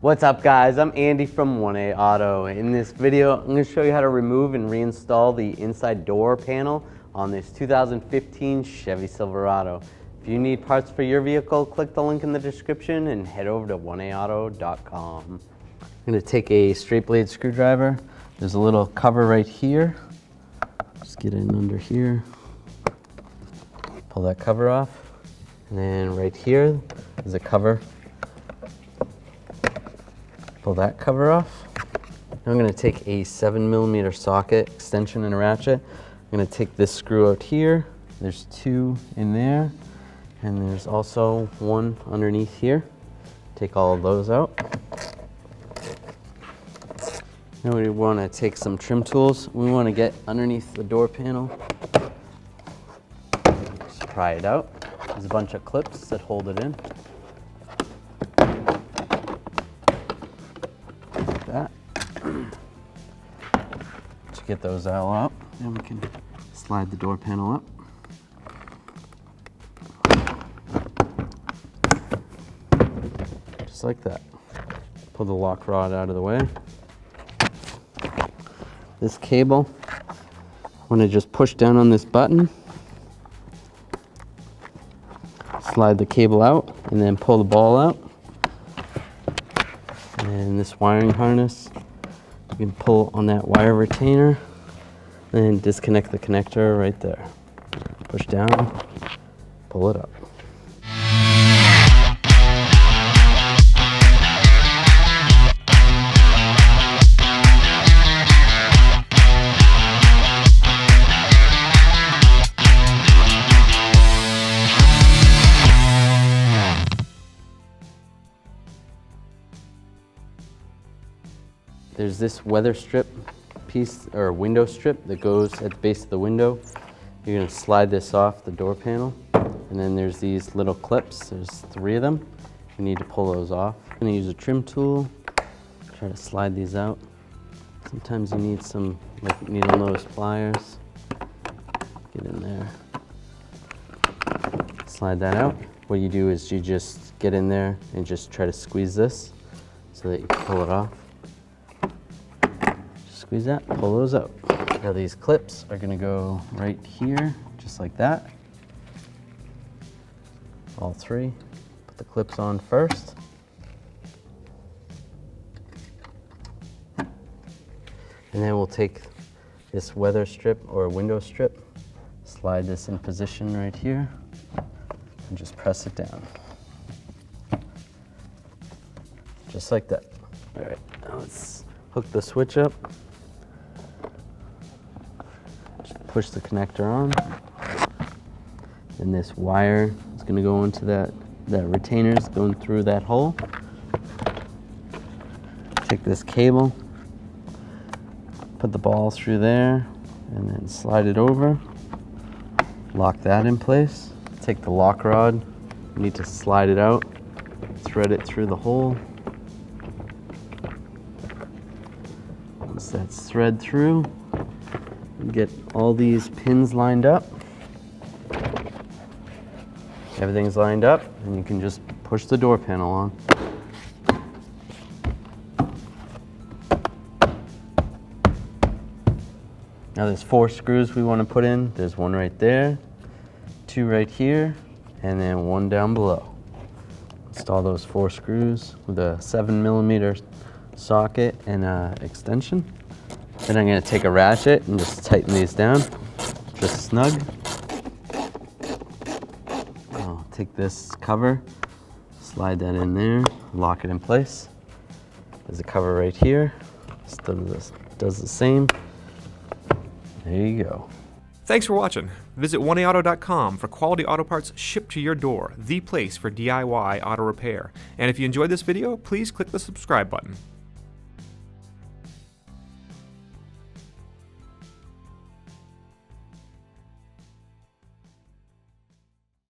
What's up guys, I'm Andy from 1A Auto. In this video, I'm going to show you how to remove and reinstall the inside door panel on this 2015 Chevy Silverado. If you need parts for your vehicle, click the link in the description and head over to 1aauto.com. I'm going to take a straight blade screwdriver. There's a little cover right here. Just get in under here. Pull that cover off. And then right here is a cover. Pull that cover off. Now I'm going to take a 7mm socket extension and a ratchet. I'm going to take this screw out here. There's two in there. And there's also one underneath here. Take all of those out. Now we want to take some trim tools. We want to get underneath the door panel. Just pry it out. There's a bunch of clips that hold it in. Like that. To get those all out, then we can slide the door panel up. Just like that. Pull the lock rod out of the way. This cable, I'm going to just push down on this button, slide the cable out, and then pull the ball out. And this wiring harness, you can pull on that wire retainer, and disconnect the connector right there. Push down, pull it up. There's this weather strip piece, or window strip, that goes at the base of the window. You're going to slide this off the door panel. And then there's these little clips. There's 3 of them. You need to pull those off. I'm going to use a trim tool. Try to slide these out. Sometimes you need some needle nose pliers. Get in there. Slide that out. What you do is you just get in there and just try to squeeze this so that you can pull it off. Squeeze that, pull those out. Now these clips are gonna go right here, just like that. All 3. Put the clips on first. And then we'll take this weather strip or window strip, slide this in position right here, and just press it down. Just like that. All right, now let's hook the switch up. Push the connector on, and this wire is going to go into that retainer is going through that hole. Take this cable, put the ball through there, and then slide it over. Lock that in place. Take the lock rod, you need to slide it out, thread it through the hole. Once that's thread through, get all these pins lined up. Everything's lined up, and you can just push the door panel on. Now there's 4 screws we want to put in. There's 1 right there, 2 right here, and then 1 down below. Install those 4 screws with a 7mm socket and an extension. Then I'm going to take a ratchet and just tighten these down, just snug. I'll take this cover, slide that in there, lock it in place. There's a cover right here, does the same. There you go. Thanks for watching. Visit 1aauto.com for quality auto parts shipped to your door, the place for DIY auto repair. And if you enjoyed this video, please click the subscribe button.